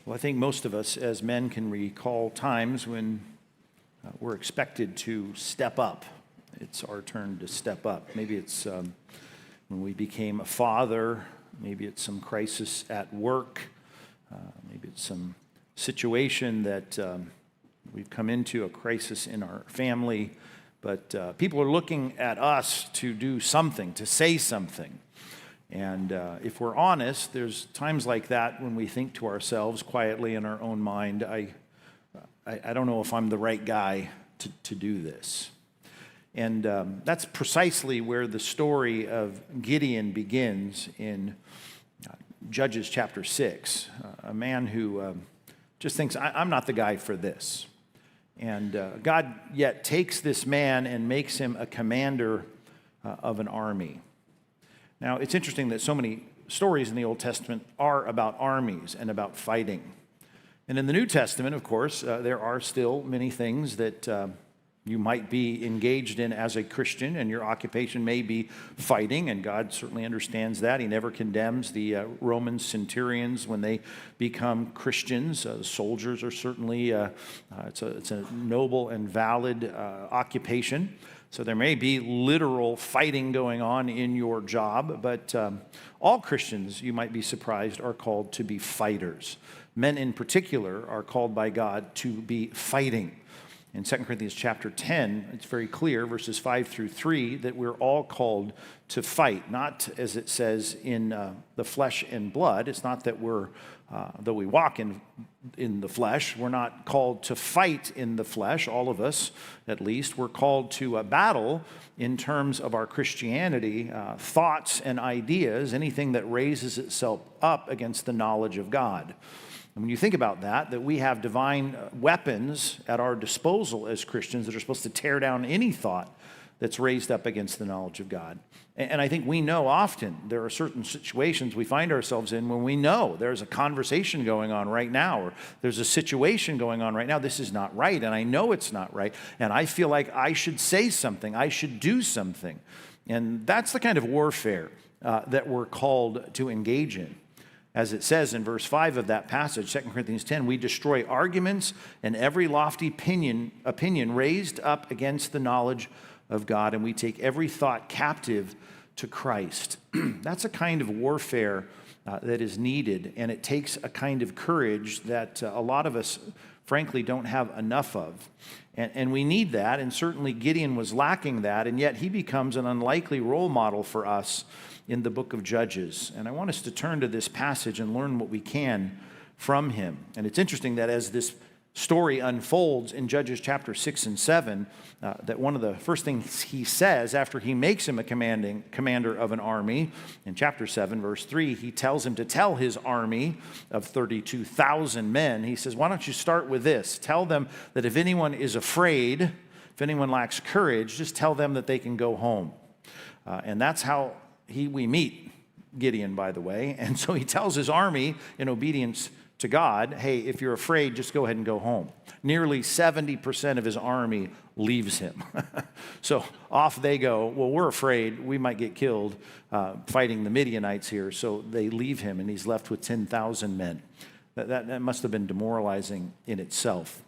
Well, I think most of us as men can recall times when we're expected to step up. It's our turn to step up. Maybe it's when we became a father. Maybe it's some crisis at work. Maybe it's some situation that we've come into, a crisis in our family. But people are looking at us to do something, to say something. And if we're honest, there's times like that when we think to ourselves quietly in our own mind, I don't know if I'm the right guy to do this. And that's precisely where the story of Gideon begins in Judges chapter 6. A man who just thinks, I'm not the guy for this. And God yet takes this man and makes him a commander of an army. Now, it's interesting that so many stories in the Old Testament are about armies and about fighting. And in the New Testament, of course, there are still many things that you might be engaged in as a Christian, and your occupation may be fighting, and God certainly understands that. He never condemns the Roman centurions when they become Christians. The soldiers are certainly, it's a noble and valid occupation. So there may be literal fighting going on in your job, but all Christians, you might be surprised, are called to be fighters. Men in particular are called by God to be fighting. In 2 Corinthians chapter 10, it's very clear, verses 5 through 3, that we're all called to fight, not as it says in the flesh and blood. It's not that though we walk in the flesh, we're not called to fight in the flesh, all of us at least. We're called to a battle in terms of our Christianity, thoughts and ideas, anything that raises itself up against the knowledge of God. And when you think about that we have divine weapons at our disposal as Christians that are supposed to tear down any thought that's raised up against the knowledge of God. And I think we know often there are certain situations we find ourselves in when we know there's a conversation going on right now, or there's a situation going on right now. This is not right, and I know it's not right, and I feel like I should say something, I should do something. And that's the kind of warfare that we're called to engage in. As it says in verse 5 of that passage, 2 Corinthians 10, we destroy arguments and every lofty opinion raised up against the knowledge of God, and we take every thought captive to Christ. That's a kind of warfare that is needed, and it takes a kind of courage that a lot of us, frankly, don't have enough of. And we need that, and certainly Gideon was lacking that, and yet he becomes an unlikely role model for us in the book of Judges. And I want us to turn to this passage and learn what we can from him. And it's interesting that as this story unfolds in Judges chapter 6 and 7, that one of the first things he says after he makes him a commander of an army, in chapter 7, verse 3, he tells him to tell his army of 32,000 men, he says, why don't you start with this? Tell them that if anyone is afraid, if anyone lacks courage, just tell them that they can go home. And that's how we meet Gideon, by the way. And so he tells his army in obedience to God, hey, if you're afraid, just go ahead and go home. Nearly 70% of his army leaves him. So off they go. Well, we're afraid we might get killed fighting the Midianites here. So they leave him, and he's left with 10,000 men. That must have been demoralizing in itself.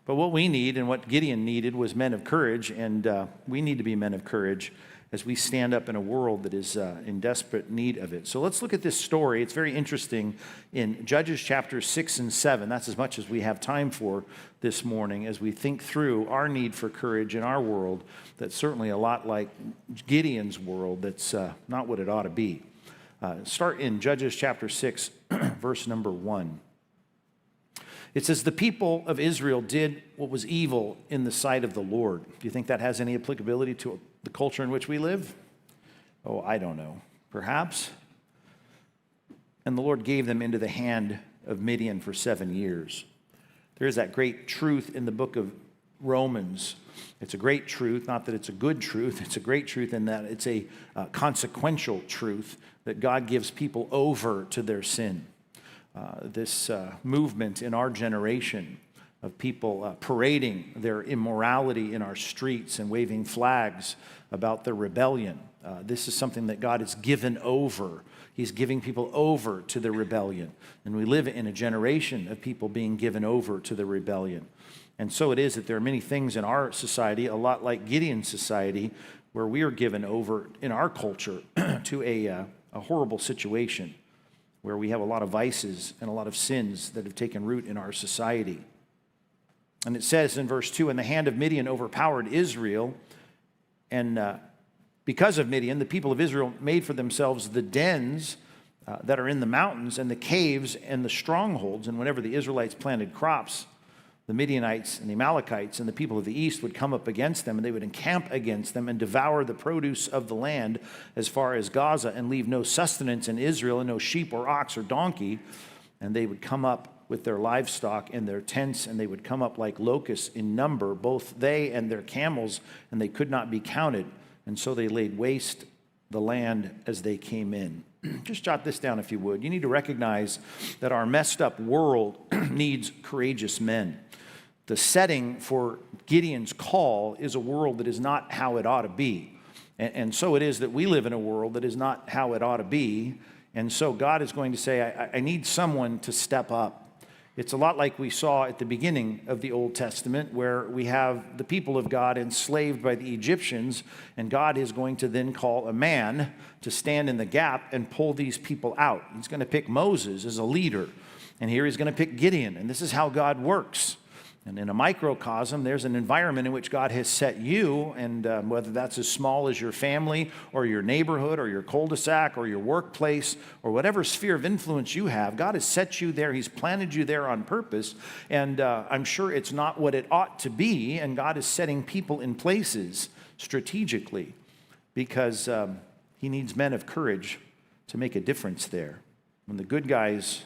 But what we need and what Gideon needed was men of courage, and we need to be men of courage as we stand up in a world that is in desperate need of it. So let's look at this story. It's very interesting in Judges chapters 6 and 7. That's as much as we have time for this morning as we think through our need for courage in our world that's certainly a lot like Gideon's world that's not what it ought to be. Start in Judges chapter 6, verse number 1. It says, the people of Israel did what was evil in the sight of the Lord. Do you think that has any applicability to the culture in which we live? Oh, I don't know. Perhaps. And the Lord gave them into the hand of Midian for 7 years. There is that great truth in the book of Romans. It's a great truth, not that it's a good truth. It's a great truth in that it's a consequential truth that God gives people over to their sin. This movement in our generation of people parading their immorality in our streets and waving flags about their rebellion. This is something that God has given over. He's giving people over to the rebellion. And we live in a generation of people being given over to the rebellion. And so it is that there are many things in our society, a lot like Gideon's society, where we are given over in our culture to a horrible situation where we have a lot of vices and a lot of sins that have taken root in our society. And it says in verse 2, and the hand of Midian overpowered Israel, and because of Midian, the people of Israel made for themselves the dens that are in the mountains and the caves and the strongholds. And whenever the Israelites planted crops, the Midianites and the Amalekites and the people of the east would come up against them, and they would encamp against them and devour the produce of the land as far as Gaza and leave no sustenance in Israel and no sheep or ox or donkey. And they would come up with their livestock and their tents, and they would come up like locusts in number, both they and their camels, and they could not be counted. And so they laid waste the land as they came in. Just jot this down if you would. You need to recognize that our messed up world needs courageous men. The setting for Gideon's call is a world that is not how it ought to be. And so it is that we live in a world that is not how it ought to be. And so God is going to say, I need someone to step up. It's a lot like we saw at the beginning of the Old Testament, where we have the people of God enslaved by the Egyptians, and God is going to then call a man to stand in the gap and pull these people out. He's going to pick Moses as a leader, and here he's going to pick Gideon, and this is how God works. And in a microcosm, there's an environment in which God has set you, and whether that's as small as your family or your neighborhood or your cul-de-sac or your workplace or whatever sphere of influence you have, God has set you there. He's planted you there on purpose, and I'm sure it's not what it ought to be, and God is setting people in places strategically because he needs men of courage to make a difference there. When the good guys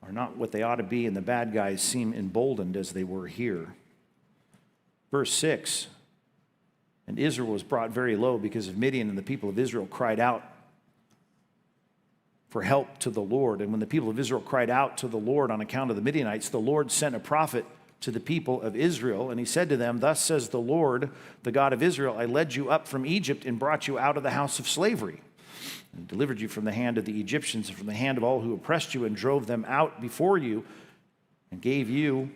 are not what they ought to be, and the bad guys seem emboldened as they were here. Verse 6, and Israel was brought very low because of Midian, and the people of Israel cried out for help to the Lord. And when the people of Israel cried out to the Lord on account of the Midianites, the Lord sent a prophet to the people of Israel, and he said to them, thus says the Lord, the God of Israel, I led you up from Egypt and brought you out of the house of slavery, and delivered you from the hand of the Egyptians and from the hand of all who oppressed you, and drove them out before you, and gave you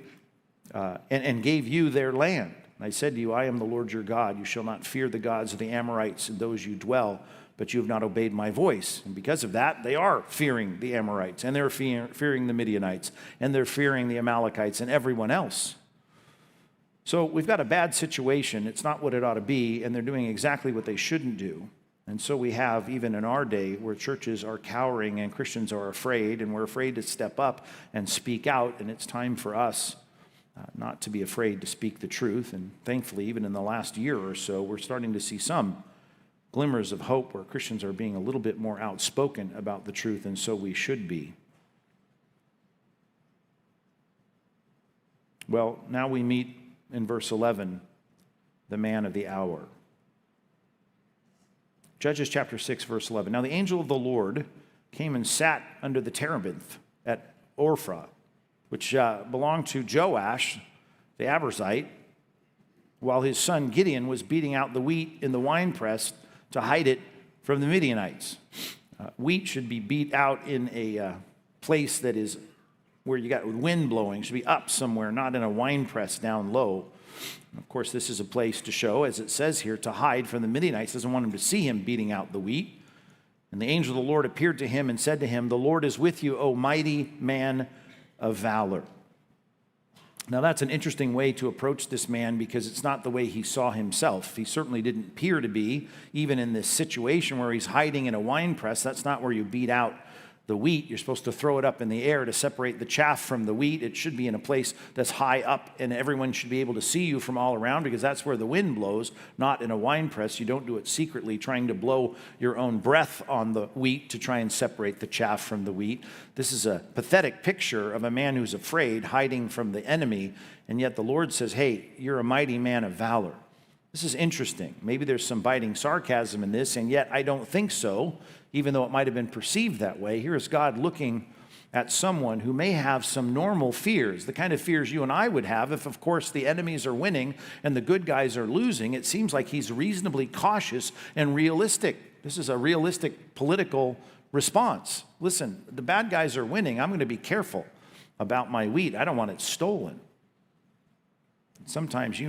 their land. And I said to you, I am the Lord your God. You shall not fear the gods of the Amorites and those you dwell, but you have not obeyed my voice. And because of that, they are fearing the Amorites, and they're fearing the Midianites, and they're fearing the Amalekites and everyone else. So we've got a bad situation. It's not what it ought to be, and they're doing exactly what they shouldn't do. And so we have, even in our day, where churches are cowering and Christians are afraid, and we're afraid to step up and speak out, and it's time for us not to be afraid to speak the truth. And thankfully, even in the last year or so, we're starting to see some glimmers of hope where Christians are being a little bit more outspoken about the truth, and so we should be. Well, now we meet in verse 11, the man of the hour. Judges chapter 6, verse 11. Now the angel of the Lord came and sat under the terebinth at Ophrah, which belonged to Joash, the Abiezrite, while his son Gideon was beating out the wheat in the winepress to hide it from the Midianites. Wheat should be beat out in a place that is where you got wind blowing. It should be up somewhere, not in a winepress down low. Of course, this is a place to show, as it says here, to hide from the Midianites. Doesn't want him to see him beating out the wheat. And the angel of the Lord appeared to him and said to him, the Lord is with you, O mighty man of valor. Now that's an interesting way to approach this man, because it's not the way he saw himself. He certainly didn't appear to be, even in this situation where he's hiding in a wine press. That's not where you beat out the wheat. You're supposed to throw it up in the air to separate the chaff from the wheat. It should be in a place that's high up, and everyone should be able to see you from all around, because that's where the wind blows, not in a wine press. You don't do it secretly, trying to blow your own breath on the wheat to try and separate the chaff from the wheat. This is a pathetic picture of a man who's afraid, hiding from the enemy, and yet the Lord says, hey, you're a mighty man of valor. This is interesting. Maybe there's some biting sarcasm in this, and yet I don't think so, even though it might have been perceived that way. Here is God looking at someone who may have some normal fears, the kind of fears you and I would have if, of course, the enemies are winning and the good guys are losing. It seems like he's reasonably cautious and realistic. This is a realistic political response. Listen, the bad guys are winning. I'm going to be careful about my wheat. I don't want it stolen. Sometimes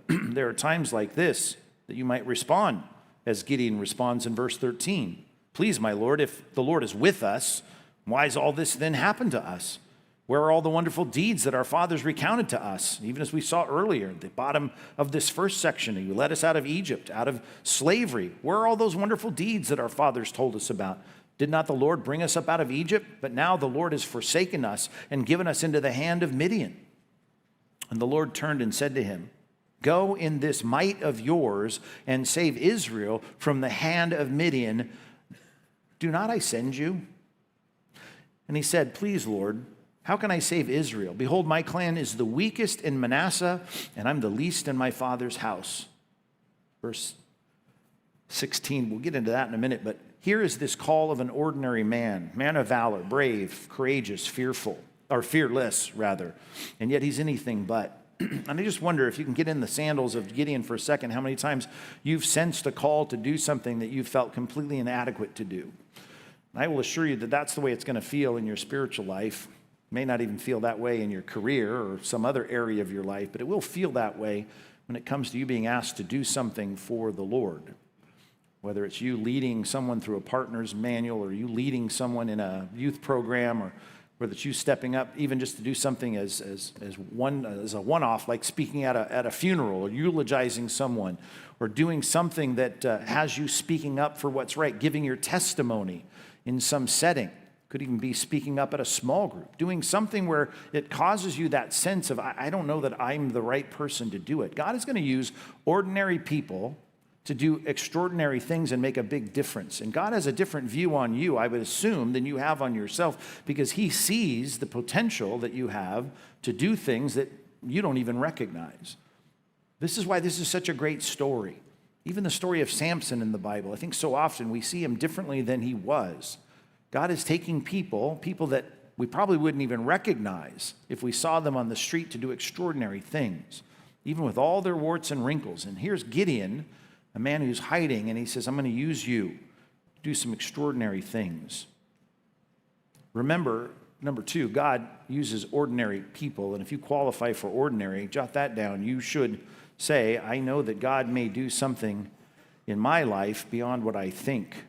there are times like this that you might respond as Gideon responds in verse 13. Please, my Lord, if the Lord is with us, why has all this then happened to us? Where are all the wonderful deeds that our fathers recounted to us? Even as we saw earlier, at the bottom of this first section, you led us out of Egypt, out of slavery. Where are all those wonderful deeds that our fathers told us about? Did not the Lord bring us up out of Egypt? But now the Lord has forsaken us and given us into the hand of Midian. And the Lord turned and said to him, go in this might of yours and save Israel from the hand of Midian. Do not I send you? And he said, please, Lord, how can I save Israel? Behold, my clan is the weakest in Manasseh, and I'm the least in my father's house. Verse 16, we'll get into that in a minute, but here is this call of an ordinary man of valor, brave, courageous, fearless, and yet he's anything but. And I just wonder if you can get in the sandals of Gideon for a second, how many times you've sensed a call to do something that you felt completely inadequate to do. And I will assure you that that's the way it's going to feel in your spiritual life. It may not even feel that way in your career or some other area of your life, but it will feel that way when it comes to you being asked to do something for the Lord. Whether it's you leading someone through a partner's manual, or you leading someone in a youth program, or whether it's you stepping up even just to do something as a one-off, like speaking at a funeral, or eulogizing someone, or doing something that has you speaking up for what's right, giving your testimony in some setting. Could even be speaking up at a small group, doing something where it causes you that sense of, I don't know that I'm the right person to do it. God is going to use ordinary people to do extraordinary things and make a big difference. And God has a different view on you, I would assume, than you have on yourself, because he sees the potential that you have to do things that you don't even recognize. This is why this is such a great story. Even the story of Samson in the Bible, I think so often we see him differently than he was. God is taking people that we probably wouldn't even recognize if we saw them on the street, to do extraordinary things, even with all their warts and wrinkles. And here's Gideon, a man who's hiding, and he says, I'm going to use you to do some extraordinary things. Remember, number two, God uses ordinary people, and if you qualify for ordinary, jot that down. You should say, I know that God may do something in my life beyond what I think.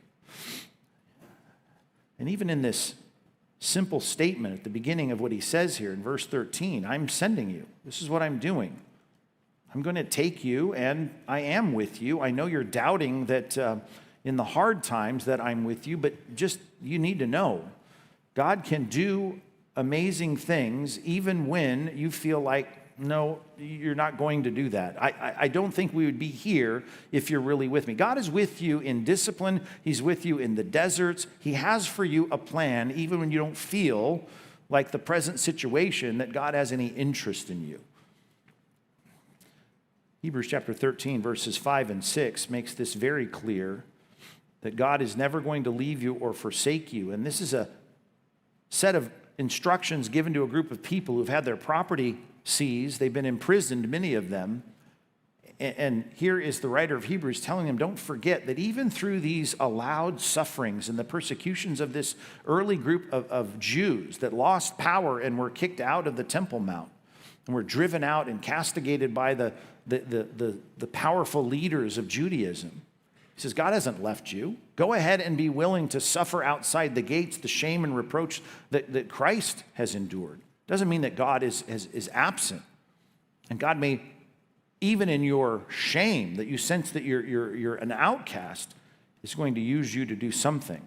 And even in this simple statement at the beginning of what he says here in verse 13, I'm sending you. This is what I'm doing. I'm going to take you, and I am with you. I know you're doubting that in the hard times that I'm with you, but just you need to know, God can do amazing things even when you feel like, no, you're not going to do that. I don't think we would be here if you're really with me. God is with you in discipline. He's with you in the deserts. He has for you a plan, even when you don't feel like the present situation that God has any interest in you. Hebrews chapter 13, verses 5 and 6 makes this very clear, that God is never going to leave you or forsake you. And this is a set of instructions given to a group of people who've had their property seized. They've been imprisoned, many of them. And here is the writer of Hebrews telling them, don't forget that even through these allowed sufferings and the persecutions of this early group of Jews that lost power and were kicked out of the Temple Mount and were driven out and castigated by the powerful leaders of Judaism. He says, God hasn't left you. Go ahead and be willing to suffer outside the gates the shame and reproach that Christ has endured. Doesn't mean that God is absent. And God may, even in your shame, that you sense that you're an outcast, is going to use you to do something.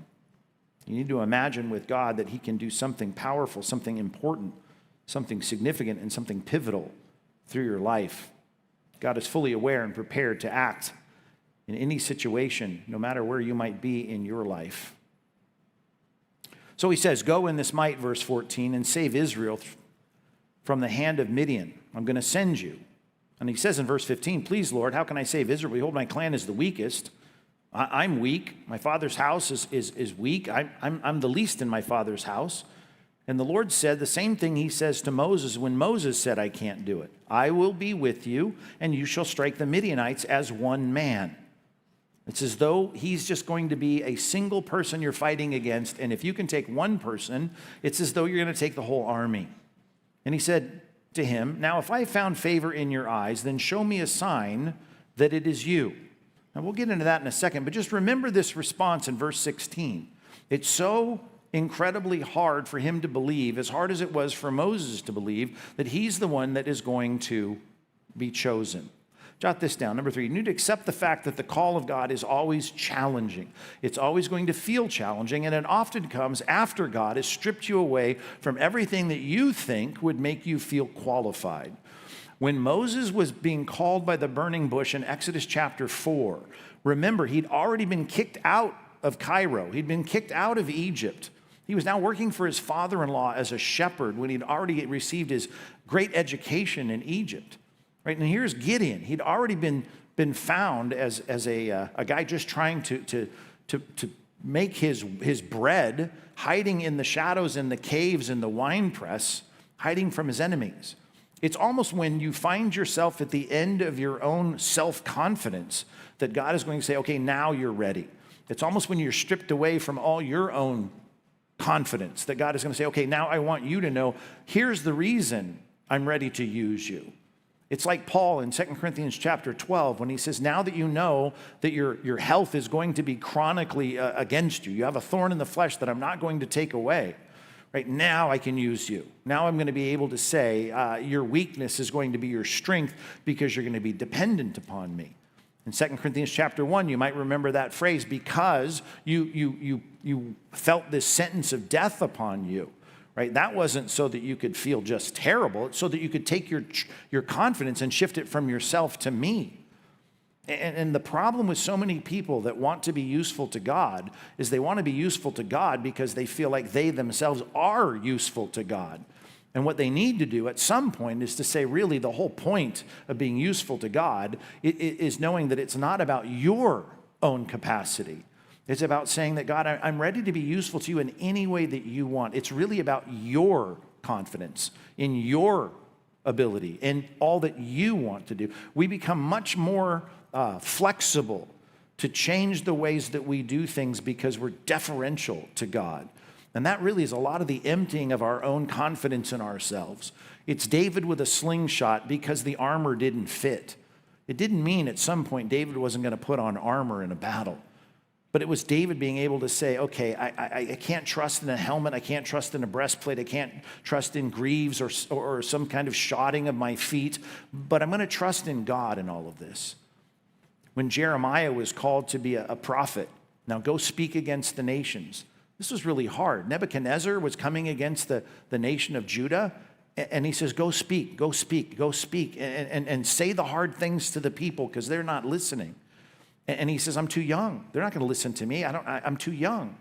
You need to imagine with God that he can do something powerful, something important, something significant, and something pivotal through your life. God is fully aware and prepared to act in any situation, no matter where you might be in your life. So he says, go in this might, verse 14, and save Israel from the hand of Midian. I'm going to send you. And he says in verse 15, please, Lord, how can I save Israel? Behold, my clan is the weakest. I'm weak. My father's house is weak. I'm the least in my father's house. And the Lord said the same thing he says to Moses when Moses said, I can't do it. I will be with you, and you shall strike the Midianites as one man. It's as though he's just going to be a single person you're fighting against, and if you can take one person, it's as though you're going to take the whole army. And he said to him, "Now if I found favor in your eyes, then show me a sign that it is you." Now we'll get into that in a second, but just remember this response in verse 16. It's so incredibly hard for him to believe, as hard as it was for Moses to believe, that he's the one that is going to be chosen. Jot this down. Number 3, you need to accept the fact that the call of God is always challenging. It's always going to feel challenging, and it often comes after God has stripped you away from everything that you think would make you feel qualified. When Moses was being called by the burning bush in Exodus chapter 4, remember, he'd already been kicked out of Cairo. He'd been kicked out of Egypt. He was now working for his father-in-law as a shepherd when he'd already received his great education in Egypt. Right? And here's Gideon. He'd already been found as a guy just trying to make his bread, hiding in the shadows in the caves in the winepress, hiding from his enemies. It's almost when you find yourself at the end of your own self-confidence that God is going to say, okay, now you're ready. It's almost when you're stripped away from all your own confidence that God is going to say, okay, now I want you to know, here's the reason I'm ready to use you. It's like Paul in 2 Corinthians chapter 12 when he says, now that you know that your health is going to be chronically against you, you have a thorn in the flesh that I'm not going to take away. Right now I can use you. Now I'm going to be able to say your weakness is going to be your strength because you're going to be dependent upon me. In 2 Corinthians chapter 1, you might remember that phrase, because you felt this sentence of death upon you. Right? That wasn't so that you could feel just terrible. It's so that you could take your confidence and shift it from yourself to me. And the problem with so many people that want to be useful to God is they want to be useful to God because they feel like they themselves are useful to God. And what they need to do at some point is to say, really, the whole point of being useful to God is knowing that it's not about your own capacity. It's about saying that, God, I'm ready to be useful to you in any way that you want. It's really about your confidence in your ability and all that you want to do. We become much more flexible to change the ways that we do things because we're deferential to God. And that really is a lot of the emptying of our own confidence in ourselves. It's David with a slingshot because the armor didn't fit. It didn't mean at some point David wasn't going to put on armor in a battle. But it was David being able to say, okay, I can't trust in a helmet. I can't trust in a breastplate. I can't trust in greaves or some kind of shodding of my feet. But I'm going to trust in God in all of this. When Jeremiah was called to be a prophet, now go speak against the nations. This was really hard. Nebuchadnezzar was coming against the nation of Judah. And he says, go speak, go speak, go speak. And say the hard things to the people because they're not listening. And he says, I'm too young. They're not going to listen to me. I'm too young.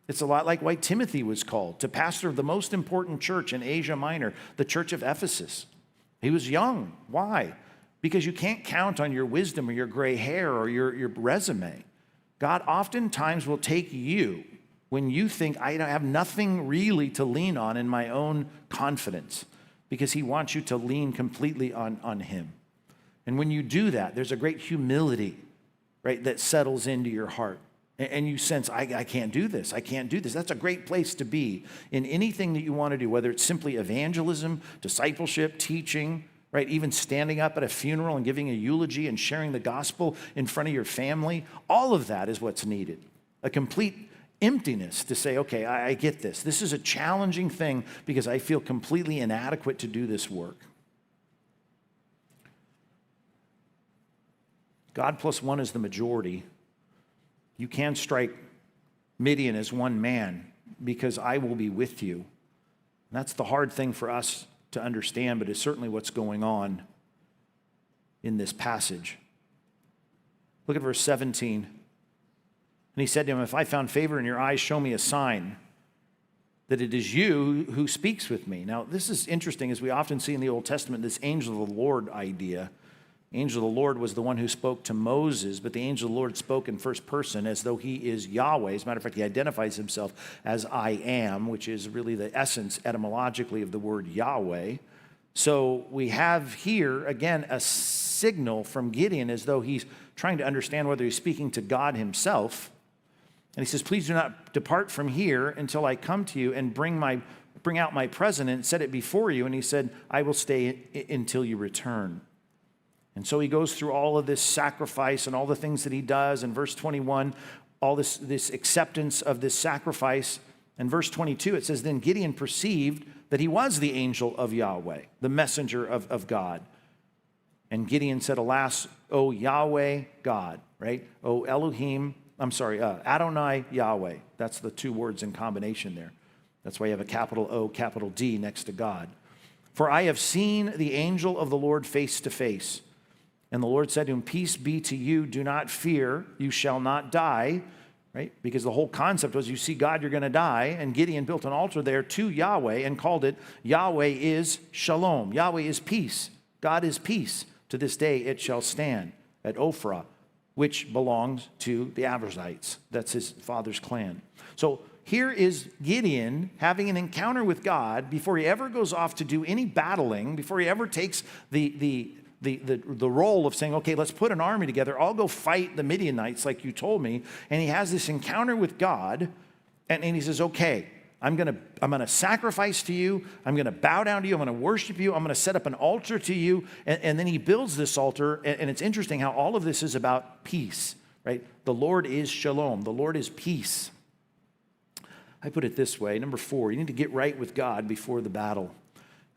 It's a lot like why Timothy was called to pastor the most important church in Asia Minor, the church of Ephesus. He was young. Why? Because you can't count on your wisdom or your gray hair or your resume. God oftentimes will take you when you think, I have nothing really to lean on in my own confidence, because he wants you to lean completely on him. And when you do that, there's a great humility, right, that settles into your heart. And you sense, I can't do this. I can't do this. That's a great place to be in anything that you want to do, whether it's simply evangelism, discipleship, teaching, right, even standing up at a funeral and giving a eulogy and sharing the gospel in front of your family. All of that is what's needed. A complete emptiness to say, okay, I get this. This is a challenging thing because I feel completely inadequate to do this work. God plus one is the majority. You can strike Midian as one man because I will be with you. And that's the hard thing for us to understand, but it's certainly what's going on in this passage. Look at verse 17. And he said to him, if I found favor in your eyes, show me a sign that it is you who speaks with me. Now, this is interesting, as we often see in the Old Testament, this angel of the Lord idea. Angel of the Lord was the one who spoke to Moses, but the angel of the Lord spoke in first person as though he is Yahweh. As a matter of fact, he identifies himself as I am, which is really the essence etymologically of the word Yahweh. So we have here, again, a signal from Gideon as though he's trying to understand whether he's speaking to God himself. And he says, please do not depart from here until I come to you and bring out my present and set it before you. And he said, I will stay until you return. And so he goes through all of this sacrifice and all the things that he does. In verse 21, all this acceptance of this sacrifice. In verse 22, it says, then Gideon perceived that he was the angel of Yahweh, the messenger of God. And Gideon said, alas, O Yahweh God, right? O Elohim, Adonai Yahweh. That's the two words in combination there. That's why you have a capital O, capital D next to God. For I have seen the angel of the Lord face to face. And the Lord said to him, peace be to you, do not fear, you shall not die. Right? Because the whole concept was you see God, you're going to die. And Gideon built an altar there to Yahweh and called it Yahweh is Shalom. Yahweh is peace. God is peace. To this day it shall stand at Ophrah, which belongs to the Fabarez. That's his father's clan. So here is Gideon having an encounter with God before he ever goes off to do any battling, before he ever takes the role of saying, okay, let's put an army together. I'll go fight the Midianites like you told me. And he has this encounter with God, and he says, okay, I'm gonna sacrifice to you. I'm going to bow down to you. I'm going to worship you. I'm going to set up an altar to you. And then he builds this altar, and it's interesting how all of this is about peace, right? The Lord is Shalom. The Lord is peace. I put it this way. Number 4, you need to get right with God before the battle.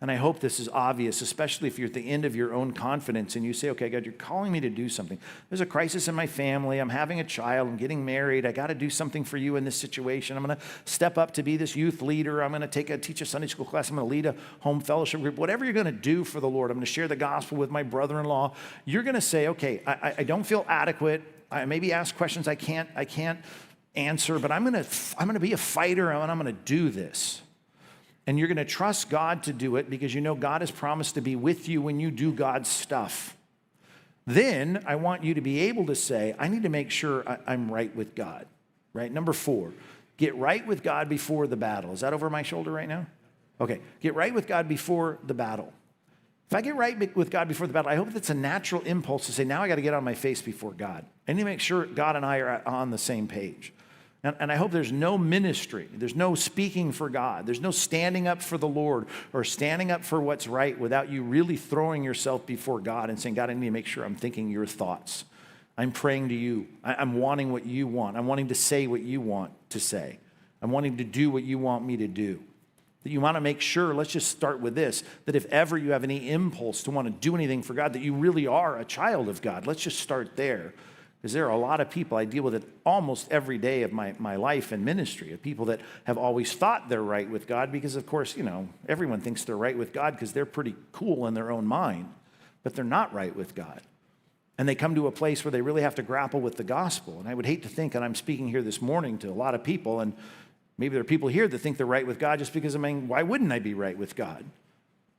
And I hope this is obvious, especially if you're at the end of your own confidence and you say, okay, God, you're calling me to do something. There's a crisis in my family. I'm having a child. I'm getting married. I got to do something for you in this situation. I'm going to step up to be this youth leader. I'm going to teach a Sunday school class. I'm going to lead a home fellowship group. Whatever you're going to do for the Lord, I'm going to share the gospel with my brother-in-law. You're going to say, okay, I don't feel adequate. I maybe ask questions I can't answer, but I'm going to be a fighter and I'm going to do this. And you're going to trust God to do it because you know God has promised to be with you when you do God's stuff. Then I want you to be able to say, I need to make sure I'm right with God, right? Number 4, get right with God before the battle. Is that over my shoulder right now? Okay, get right with God before the battle. If I get right with God before the battle, I hope that's a natural impulse to say, now I got to get on my face before God. I need to make sure God and I are on the same page. And I hope there's no ministry, there's no speaking for God, there's no standing up for the Lord or standing up for what's right without you really throwing yourself before God and saying, God, I need to make sure I'm thinking your thoughts. I'm praying to you. I'm wanting what you want. I'm wanting to say what you want to say. I'm wanting to do what you want me to do. That you want to make sure, let's just start with this, that if ever you have any impulse to want to do anything for God, that you really are a child of God. Let's just start there. Because there are a lot of people, I deal with it almost every day of my life and ministry, of people that have always thought they're right with God because, of course, everyone thinks they're right with God because they're pretty cool in their own mind, but they're not right with God. And they come to a place where they really have to grapple with the gospel. And I would hate to think, and I'm speaking here this morning to a lot of people, and maybe there are people here that think they're right with God just because, why wouldn't I be right with God?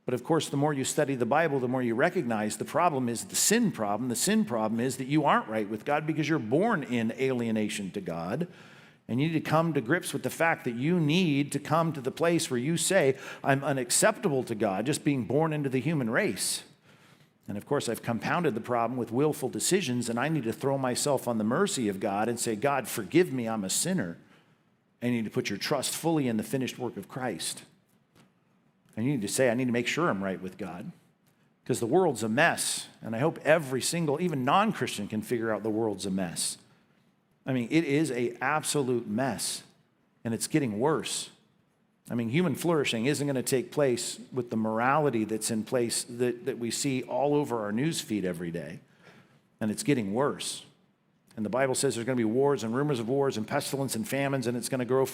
But of course, the more you study the Bible, the more you recognize the problem is the sin problem. The sin problem is that you aren't right with God because you're born in alienation to God. And you need to come to grips with the fact that you need to come to the place where you say, I'm unacceptable to God, just being born into the human race. And of course, I've compounded the problem with willful decisions, and I need to throw myself on the mercy of God and say, God, forgive me, I'm a sinner. And you need to put your trust fully in the finished work of Christ. And you need to say, I need to make sure I'm right with God. Because the world's a mess. And I hope every single, even non-Christian, can figure out the world's a mess. It is an absolute mess. And it's getting worse. Human flourishing isn't going to take place with the morality that's in place that we see all over our news feed every day. And it's getting worse. And the Bible says there's going to be wars and rumors of wars and pestilence and famines, and it's going to go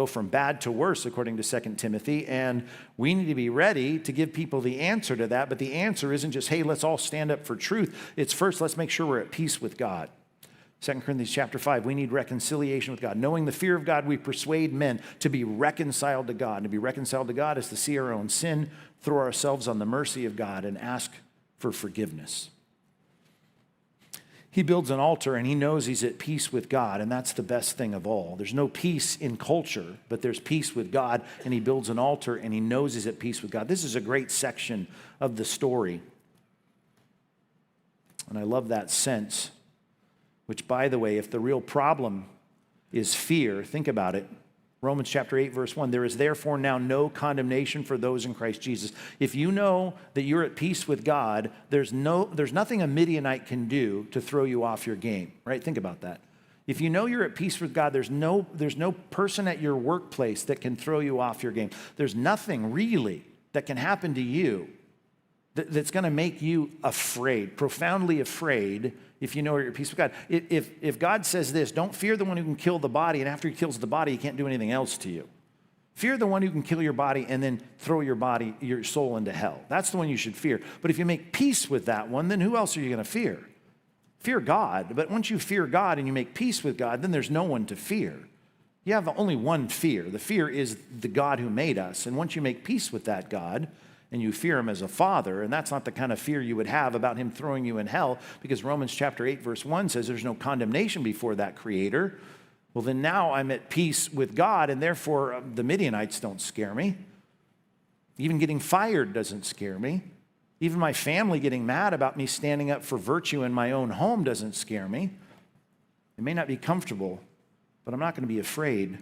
from bad to worse, according to 2 Timothy. And we need to be ready to give people the answer to that. But the answer isn't just, hey, let's all stand up for truth. It's first, let's make sure we're at peace with God. 2 Corinthians chapter 5, we need reconciliation with God. Knowing the fear of God, we persuade men to be reconciled to God. And to be reconciled to God is to see our own sin, throw ourselves on the mercy of God, and ask for forgiveness. He builds an altar and he knows he's at peace with God, and that's the best thing of all. There's no peace in culture, but there's peace with God, and he builds an altar and he knows he's at peace with God. This is a great section of the story. And I love that sense, which, by the way, if the real problem is fear, think about it. Romans chapter 8, verse 1, there is therefore now no condemnation for those in Christ Jesus. If you know that you're at peace with God, there's nothing a Midianite can do to throw you off your game, right? Think about that. If you know you're at peace with God, there's no person at your workplace that can throw you off your game. There's nothing really that can happen to you that's going to make you afraid, profoundly afraid, if you know you're at peace with God. If God says this, don't fear the one who can kill the body, and after he kills the body, he can't do anything else to you. Fear the one who can kill your body and then throw your soul into hell. That's the one you should fear. But if you make peace with that one, then who else are you going to fear? Fear God. But once you fear God and you make peace with God, then there's no one to fear. You have only one fear. The fear is the God who made us. And once you make peace with that God, and you fear him as a father, and that's not the kind of fear you would have about him throwing you in hell, because Romans chapter 8, verse 1 says there's no condemnation before that creator. Well, then now I'm at peace with God, and therefore the Midianites don't scare me. Even getting fired doesn't scare me. Even my family getting mad about me standing up for virtue in my own home doesn't scare me. It may not be comfortable, but I'm not going to be afraid.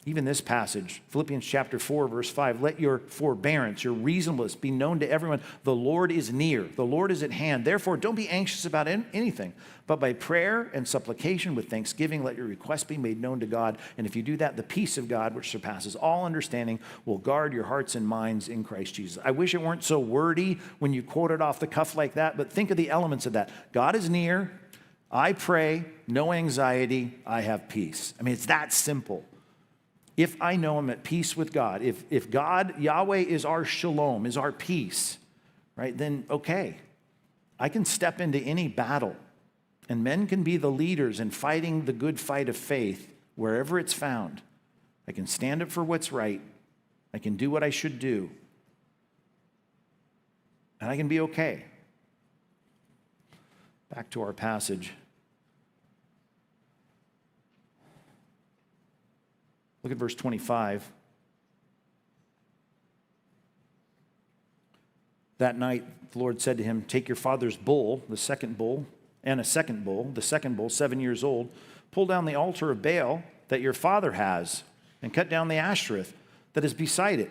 Even this passage, Philippians chapter 4, verse 5, let your forbearance, your reasonableness be known to everyone. The Lord is near. The Lord is at hand. Therefore, don't be anxious about anything, but by prayer and supplication with thanksgiving, let your requests be made known to God. And if you do that, the peace of God, which surpasses all understanding, will guard your hearts and minds in Christ Jesus. I wish it weren't so wordy when you quote it off the cuff like that, but think of the elements of that. God is near. I pray. No anxiety. I have peace. I mean, it's that simple. If I know I'm at peace with God, if God, Yahweh is our shalom, is our peace, right, then okay, I can step into any battle, and men can be the leaders in fighting the good fight of faith wherever it's found. I can stand up for what's right. I can do what I should do. And I can be okay. Back to our passage. Look at verse 25. That night, the Lord said to him, take your father's bull, the second bull, and a second bull, the second bull, 7 years old, pull down the altar of Baal that your father has, and cut down the Ashtoreth that is beside it.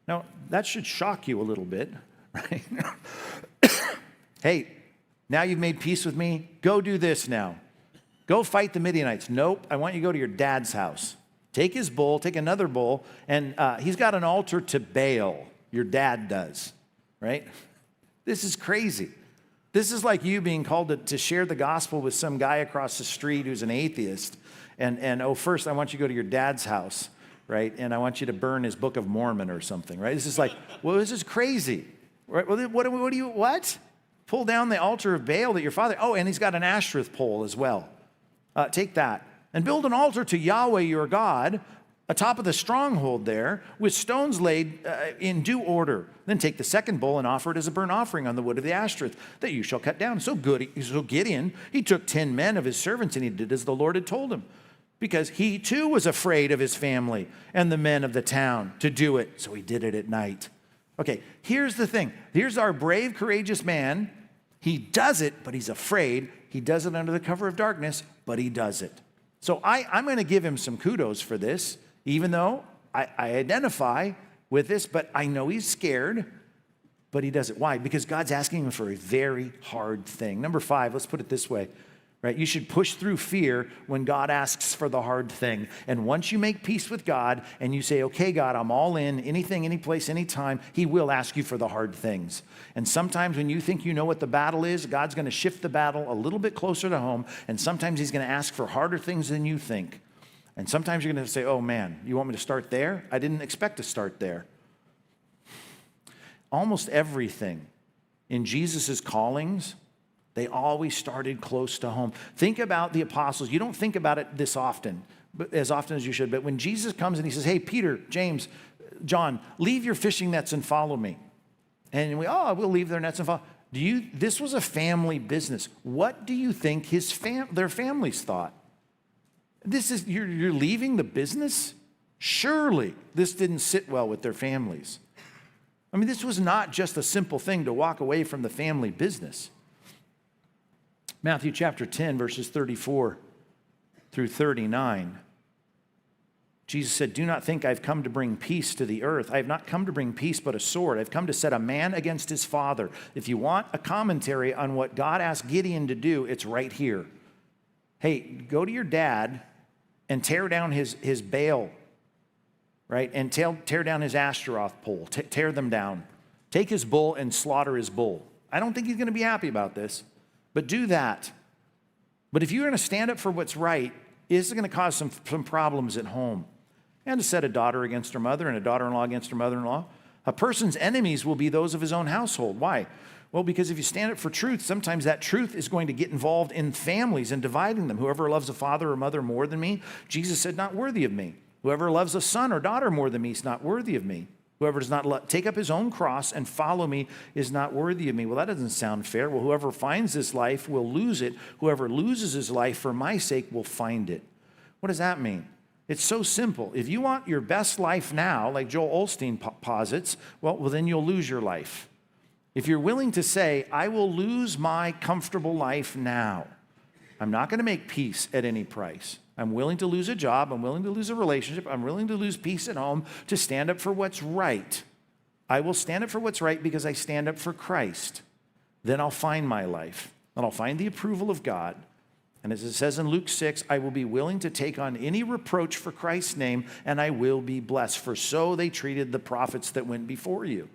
Now, that should shock you a little bit, right? Hey, now you've made peace with me, go do this now. Go fight the Midianites. Nope, I want you to go to your dad's house. Take his bull, take another bull, and he's got an altar to Baal. Your dad does, right? This is crazy. This is like you being called to share the gospel with some guy across the street who's an atheist. And first I want you to go to your dad's house, right? And I want you to burn his Book of Mormon or something, right? This is like, well, this is crazy, right? Well, what? Pull down the altar of Baal that your father, and he's got an Ashtoreth pole as well. Take that. And build an altar to Yahweh your God atop of the stronghold there with stones laid in due order. Then take the second bull and offer it as a burnt offering on the wood of the Ashtoreth that you shall cut down. So Gideon, he took 10 men of his servants and he did as the Lord had told him, because he too was afraid of his family and the men of the town to do it. So he did it at night. Okay, here's the thing. Here's our brave, courageous man. He does it, but he's afraid. He does it under the cover of darkness, but he does it. So I'm going to give him some kudos for this, even though I identify with this, but I know he's scared, but he does it. Why? Because God's asking him for a very hard thing. Number 5, let's put it this way, right? You should push through fear when God asks for the hard thing. And once you make peace with God and you say, okay, God, I'm all in, anything, any place, anytime, he will ask you for the hard things. And sometimes when you think you know what the battle is, God's going to shift the battle a little bit closer to home. And sometimes he's going to ask for harder things than you think. And sometimes you're going to say, oh man, you want me to start there? I didn't expect to start there. Almost everything in Jesus' callings, they always started close to home. Think about the apostles. You don't think about it this often, but as often as you should. But when Jesus comes and he says, hey, Peter, James, John, leave your fishing nets and follow me. And we'll leave their nets and follow. This was a family business. What do you think their families thought? You're leaving the business? Surely this didn't sit well with their families. I mean, this was not just a simple thing to walk away from the family business. Matthew chapter 10, verses 34 through 39. Jesus said, "Do not think I've come to bring peace to the earth. I have not come to bring peace, but a sword. I've come to set a man against his father." If you want a commentary on what God asked Gideon to do, it's right here. Hey, go to your dad and tear down his Baal, right? And tear down his Ashtaroth pole. Tear them down. Take his bull and slaughter his bull. I don't think he's going to be happy about this, but do that. But if you're going to stand up for what's right, this is going to cause some problems at home. And to set a daughter against her mother and a daughter-in-law against her mother-in-law. A person's enemies will be those of his own household. Why? Well, because if you stand up for truth, sometimes that truth is going to get involved in families and dividing them. Whoever loves a father or mother more than me, Jesus said, not worthy of me. Whoever loves a son or daughter more than me is not worthy of me. Whoever does not take up his own cross and follow me is not worthy of me. Well, that doesn't sound fair. Well, whoever finds this life will lose it. Whoever loses his life for my sake will find it. What does that mean? It's so simple. If you want your best life now, like Joel Osteen posits, well, then you'll lose your life. If you're willing to say, I will lose my comfortable life now, I'm not going to make peace at any price. I'm willing to lose a job. I'm willing to lose a relationship. I'm willing to lose peace at home to stand up for what's right. I will stand up for what's right because I stand up for Christ. Then I'll find my life, and I'll find the approval of God. And as it says in Luke 6, I will be willing to take on any reproach for Christ's name, and I will be blessed. For so they treated the prophets that went before you.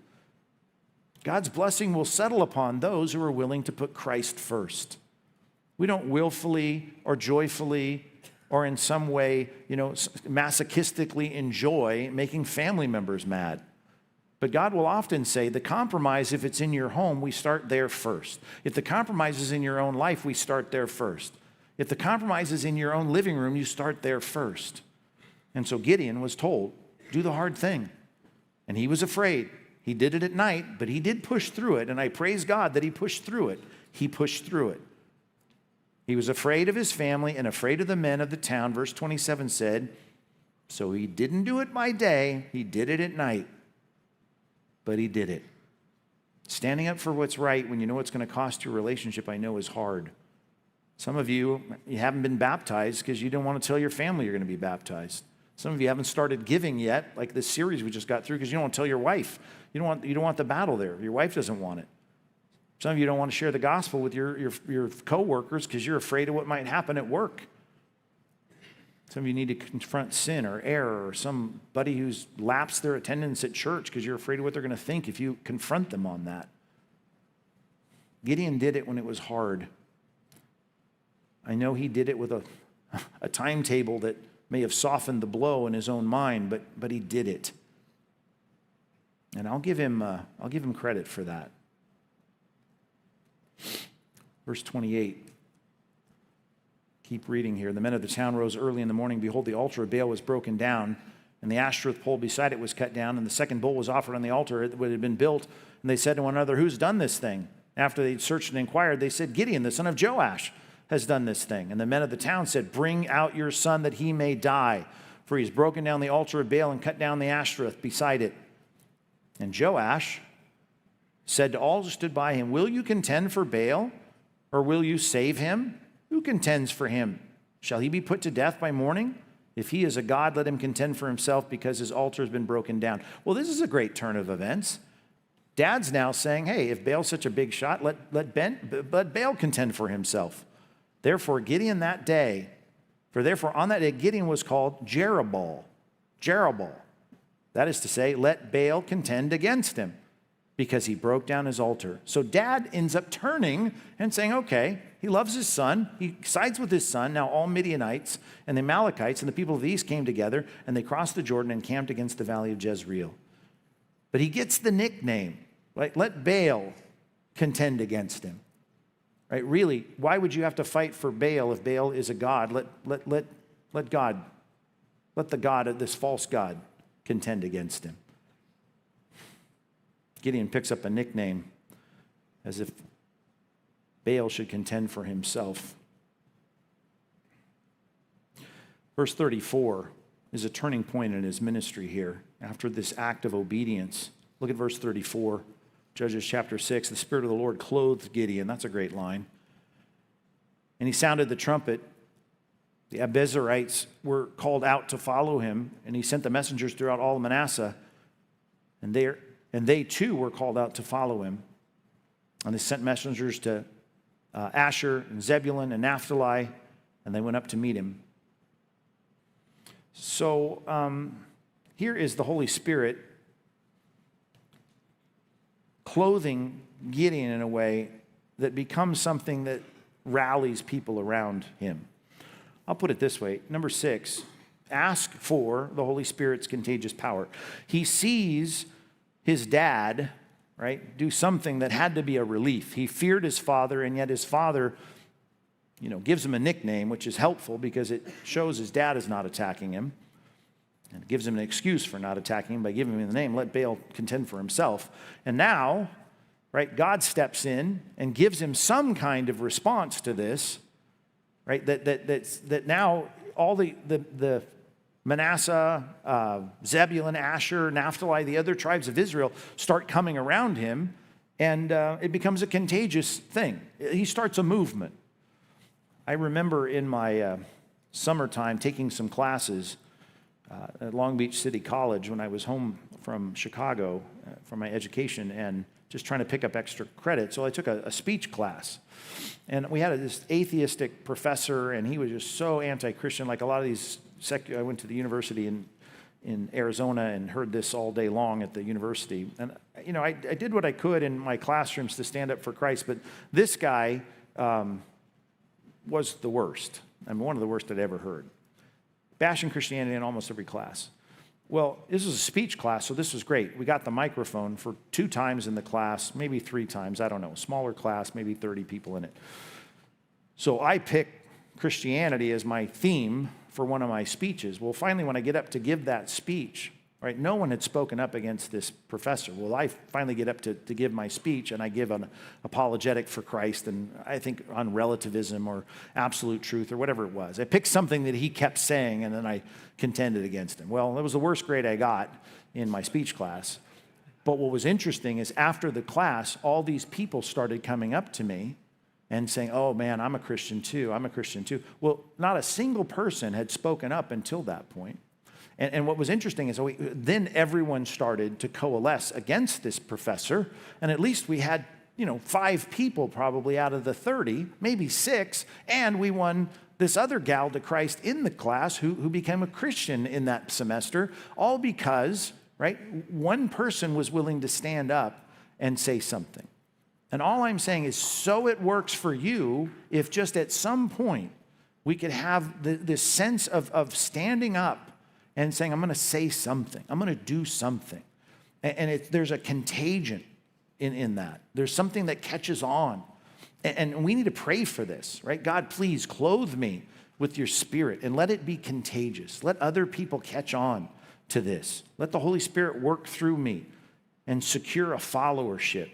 God's blessing will settle upon those who are willing to put Christ first. We don't willfully or joyfully or in some way, masochistically enjoy making family members mad. But God will often say, the compromise, if it's in your home, we start there first. If the compromise is in your own life, we start there first. If the compromise is in your own living room, you start there first. And so Gideon was told, do the hard thing. And he was afraid. He did it at night, but he did push through it. And I praise God that he pushed through it. He pushed through it. He was afraid of his family and afraid of the men of the town. Verse 27 said, so he didn't do it by day, he did it at night. But he did it. Standing up for what's right when you know it's going to cost you a relationship, I know is hard. Some of you haven't been baptized because you don't want to tell your family you're going to be baptized. Some of you haven't started giving yet, like this series we just got through, because you don't want to tell your wife. You don't want the battle there. Your wife doesn't want it. Some of you don't want to share the gospel with your coworkers because you're afraid of what might happen at work. Some of you need to confront sin or error or somebody who's lapsed their attendance at church because you're afraid of what they're going to think if you confront them on that. Gideon did it when it was hard. I know he did it with a timetable that may have softened the blow in his own mind, but he did it. And I'll give him credit for that. Verse 28. Keep reading here. The men of the town rose early in the morning. Behold, the altar of Baal was broken down, and the Ashtoreth pole beside it was cut down, and the second bull was offered on the altar that had been built. And they said to one another, who's done this thing? After they searched and inquired, they said, Gideon, the son of Joash, has done this thing. And the men of the town said, bring out your son that he may die, for he has broken down the altar of Baal and cut down the Ashtoreth beside it. And Joash said to all who stood by him, will you contend for Baal, or will you save him? Who contends for him? Shall he be put to death by morning? If he is a god, let him contend for himself, because his altar has been broken down. Well, this is a great turn of events. Dad's now saying, hey, if Baal's such a big shot, let Baal contend for himself. Therefore on that day, Gideon was called Jerubbaal. Jerubbaal. That is to say, let Baal contend against him, because he broke down his altar. So dad ends up turning and saying, okay, he loves his son. He sides with his son. Now all Midianites and the Amalekites and the people of the east came together, and they crossed the Jordan and camped against the valley of Jezreel. But he gets the nickname, right? Let Baal contend against him. Right? Really, why would you have to fight for Baal if Baal is a god? Let the god of this false god contend against him. Gideon picks up a nickname as if Baal should contend for himself. Verse 34 is a turning point in his ministry here. After this act of obedience, look at verse 34, Judges chapter 6. The Spirit of the Lord clothed Gideon. That's a great line. And he sounded the trumpet. The Abiezrites were called out to follow him, and he sent the messengers throughout all of Manasseh, and they too were called out to follow him. And they sent messengers to Asher and Zebulun and Naphtali, and they went up to meet him. So here is the Holy Spirit clothing Gideon in a way that becomes something that rallies people around him. I'll put it this way. Number 6, ask for the Holy Spirit's contagious power. He sees his dad, right, do something that had to be a relief. He feared his father, and yet his father, gives him a nickname, which is helpful because it shows his dad is not attacking him. And it gives him an excuse for not attacking him by giving him the name, let Baal contend for himself. And now, right, God steps in and gives him some kind of response to this, right, that now all the Manasseh, Zebulun, Asher, Naphtali, the other tribes of Israel start coming around him, and it becomes a contagious thing. He starts a movement. I remember in my summertime taking some classes at Long Beach City College when I was home from Chicago for my education and just trying to pick up extra credit. So I took a speech class. And we had this atheistic professor, and he was just so anti-Christian, like a lot of these I went to the university in Arizona and heard this all day long at the university. And, I did what I could in my classrooms to stand up for Christ, but this guy was the worst. One of the worst I'd ever heard. Bashing Christianity in almost every class. Well, this was a speech class, so this was great. We got the microphone for 2 times in the class, maybe 3 times, I don't know. Smaller class, maybe 30 people in it. So I picked Christianity as my theme for one of my speeches. Well, finally, when I get up to give that speech, right, no one had spoken up against this professor. Well, I finally get up to give my speech, and I give an apologetic for Christ, and I think on relativism or absolute truth or whatever it was. I picked something that he kept saying, and then I contended against him. Well, that was the worst grade I got in my speech class. But what was interesting is after the class, all these people started coming up to me and saying, oh man, I'm a Christian too, I'm a Christian too. Well, not a single person had spoken up until that point. And what was interesting is then everyone started to coalesce against this professor, and at least we had 5 people probably out of the 30, maybe 6, and we won this other gal to Christ in the class who became a Christian in that semester, all because, right, one person was willing to stand up and say something. And all I'm saying is, so it works for you if just at some point we could have this sense of standing up and saying, I'm going to say something. I'm going to do something. And there's a contagion in that. There's something that catches on. And we need to pray for this, right? God, please clothe me with your Spirit and let it be contagious. Let other people catch on to this. Let the Holy Spirit work through me and secure a followership.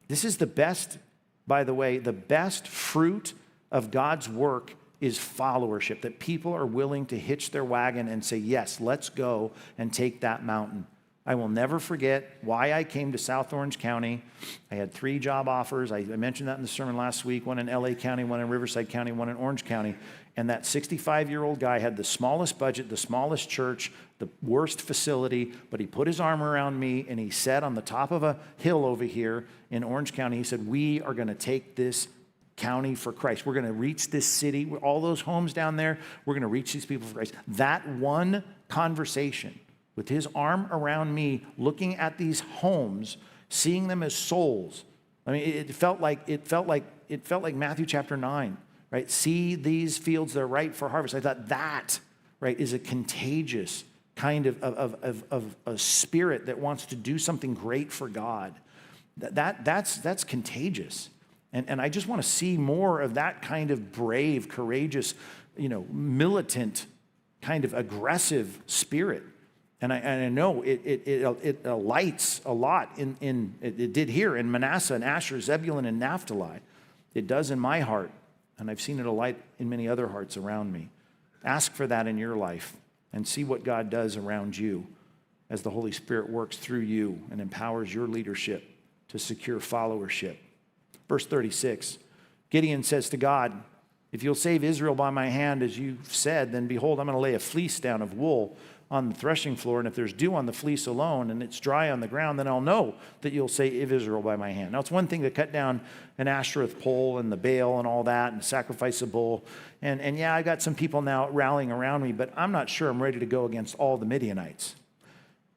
This is the best, by the way, the best fruit of God's work is followership, that people are willing to hitch their wagon and say, yes, let's go and take that mountain. I will never forget why I came to South Orange County. I had 3 job offers. I mentioned that in the sermon last week, one in LA County, one in Riverside County, one in Orange County. And that 65-year-old guy had the smallest budget, the smallest church, the worst facility, but he put his arm around me and he said on the top of a hill over here in Orange County, he said, we are going to take this county for Christ. We're going to reach this city, all those homes down there, we're going to reach these people for Christ. That one conversation with his arm around me, looking at these homes, seeing them as souls. I mean, it felt like Matthew chapter 9, right? See these fields, they're ripe for harvest. I thought that, right, is a contagious kind of a spirit that wants to do something great for God. That's contagious. And I just want to see more of that kind of brave, courageous, militant, kind of aggressive spirit. And I know it alights a lot it did here in Manasseh and Asher, Zebulun and Naphtali. It does in my heart, and I've seen it alight in many other hearts around me. Ask for that in your life and see what God does around you as the Holy Spirit works through you and empowers your leadership to secure followership. Verse 36, Gideon says to God, if you'll save Israel by my hand, as you've said, then behold, I'm going to lay a fleece down of wool on the threshing floor, and if there's dew on the fleece alone and it's dry on the ground, then I'll know that you'll save Israel by my hand. Now, it's one thing to cut down an Ashereth pole and the Baal and all that and sacrifice a bull. And yeah, I got some people now rallying around me, but I'm not sure I'm ready to go against all the Midianites.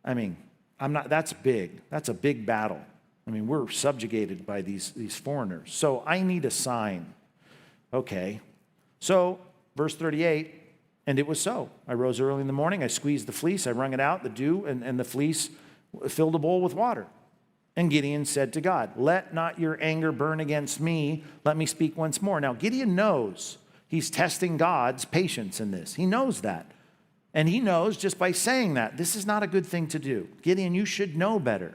I mean, that's big. That's a big battle. I mean, we're subjugated by these foreigners. So I need a sign. Okay. So, verse 38, and it was so. I rose early in the morning, I squeezed the fleece, I wrung it out, the dew, and the fleece filled a bowl with water. And Gideon said to God, let not your anger burn against me. Let me speak once more. Now, Gideon knows he's testing God's patience in this. He knows that. And he knows just by saying that, this is not a good thing to do. Gideon, you should know better.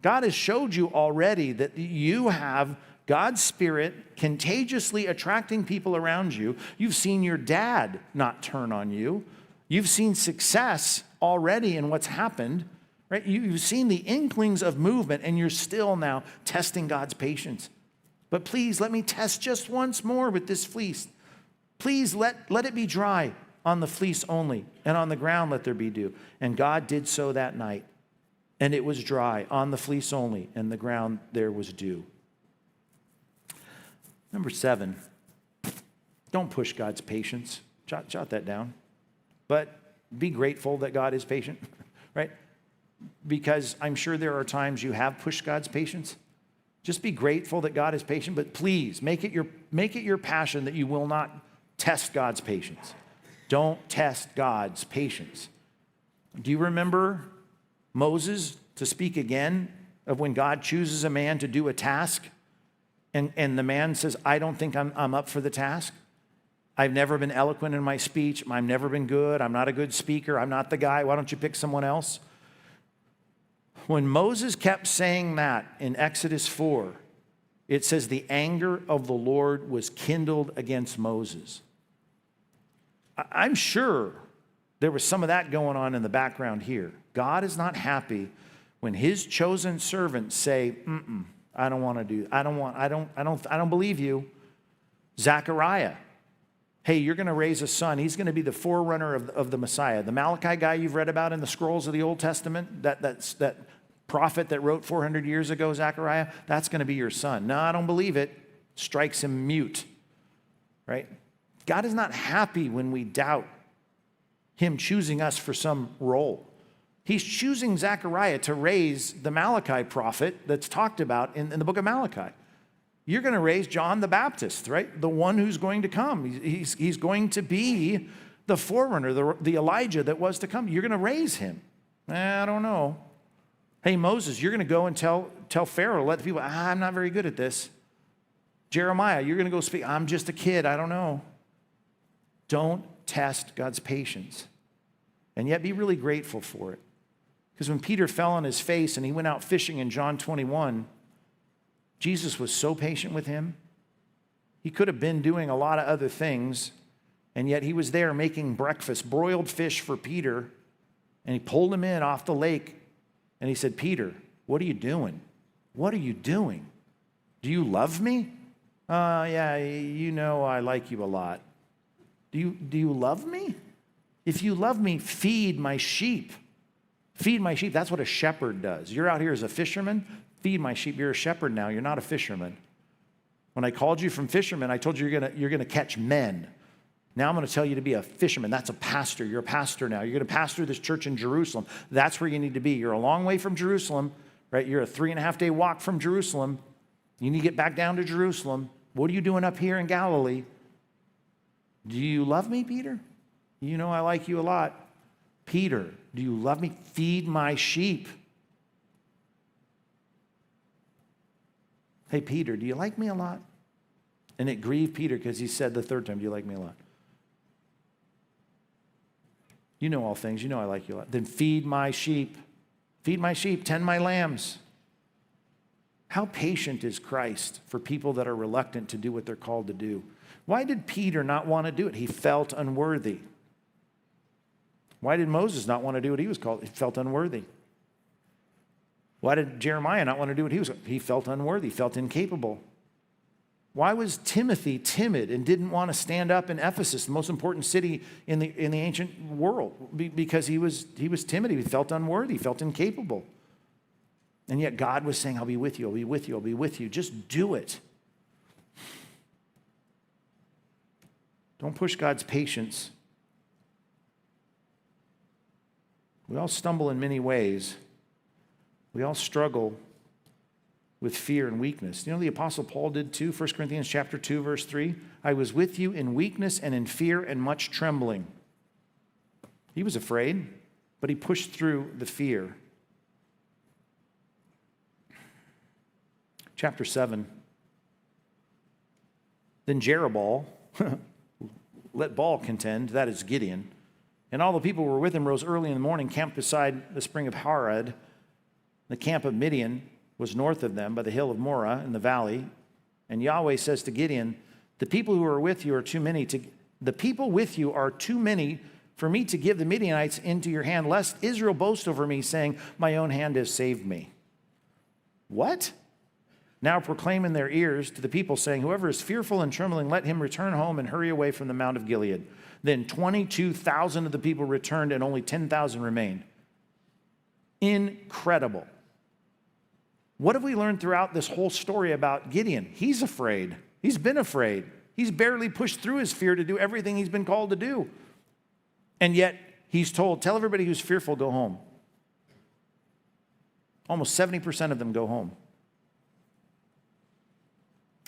God has showed you already that you have God's Spirit contagiously attracting people around you. You've seen your dad not turn on you. You've seen success already in what's happened, right? You've seen the inklings of movement, and you're still now testing God's patience. But please, let me test just once more with this fleece. Please let it be dry on the fleece only, and on the ground let there be dew. And God did so that night. And it was dry on the fleece only, and the ground there was dew. Number 7, don't push God's patience. Jot that down. But be grateful that God is patient, right? Because I'm sure there are times you have pushed God's patience. Just be grateful that God is patient, but please make it your passion that you will not test God's patience. Don't test God's patience. Do you remember Moses, to speak again, of when God chooses a man to do a task? And the man says, I don't think I'm up for the task. I've never been eloquent in my speech. I've never been good. I'm not a good speaker. I'm not the guy. Why don't you pick someone else? When Moses kept saying that in Exodus 4, it says the anger of the Lord was kindled against Moses. I'm sure there was some of that going on in the background here. God is not happy when his chosen servants say, I don't want to do. I don't believe you. Zechariah, hey, you're going to raise a son. He's going to be the forerunner of the Messiah. The Malachi guy you've read about in the scrolls of the Old Testament, that prophet that wrote 400 years ago, Zechariah, that's going to be your son. No, I don't believe it. Strikes him mute, right? God is not happy when we doubt him choosing us for some role. He's choosing Zechariah to raise the Malachi prophet that's talked about in the book of Malachi. You're going to raise John the Baptist, right? The one who's going to come. He's going to be the forerunner, the Elijah that was to come. You're going to raise him. I don't know. Hey, Moses, you're going to go and tell Pharaoh, let the people, I'm not very good at this. Jeremiah, you're going to go speak. I'm just a kid. I don't know. Don't test God's patience. And yet be really grateful for it. Because when Peter fell on his face and he went out fishing in John 21, Jesus was so patient with him. He could have been doing a lot of other things, and yet he was there making breakfast, broiled fish for Peter, and he pulled him in off the lake, and he said, Peter, what are you doing? What are you doing? Do you love me? Yeah, you know I like you a lot. Do you love me? If you love me, feed my sheep. Feed my sheep. That's what a shepherd does. You're out here as a fisherman. Feed my sheep. You're a shepherd now. You're not a fisherman. When I called you from fisherman, I told you you're gonna catch men. Now I'm going to tell you to be a fisherman. That's a pastor. You're a pastor now. You're going to pastor this church in Jerusalem. That's where you need to be. You're a long way from Jerusalem, right? You're a 3.5-day walk from Jerusalem. You need to get back down to Jerusalem. What are you doing up here in Galilee? Do you love me, Peter? You know I like you a lot. Peter, do you love me? Feed my sheep. Hey, Peter, do you like me a lot? And it grieved Peter because he said the third time, do you like me a lot? You know all things. You know I like you a lot. Then feed my sheep. Feed my sheep. Tend my lambs. How patient is Christ for people that are reluctant to do what they're called to do? Why did Peter not want to do it? He felt unworthy. Why did Moses not want to do what he was called? He felt unworthy. Why did Jeremiah not want to do what he was? He felt unworthy, felt incapable. Why was Timothy timid and didn't want to stand up in Ephesus, the most important city in the ancient world? Because he was timid, he felt unworthy, felt incapable. And yet God was saying, I'll be with you, I'll be with you, I'll be with you. Just do it. Don't push God's patience. We all stumble in many ways. We all struggle with fear and weakness. You know, the Apostle Paul did too. 1 Corinthians chapter 2, verse 3. I was with you in weakness and in fear and much trembling. He was afraid, but he pushed through the fear. Chapter 7. Then Jerubbaal let Baal contend, that is Gideon. And all the people who were with him rose early in the morning, camped beside the spring of Harod. The camp of Midian was north of them by the hill of Morah in the valley. And Yahweh says to Gideon, the people who are with you are too many for me to give the Midianites into your hand, lest Israel boast over me, saying, my own hand has saved me. What? Now proclaim in their ears to the people, saying, whoever is fearful and trembling, let him return home and hurry away from the Mount of Gilead. Then 22,000 of the people returned, and only 10,000 remained. Incredible. What have we learned throughout this whole story about Gideon? He's afraid. He's been afraid. He's barely pushed through his fear to do everything he's been called to do. And yet he's told, tell everybody who's fearful, go home. Almost 70% of them go home.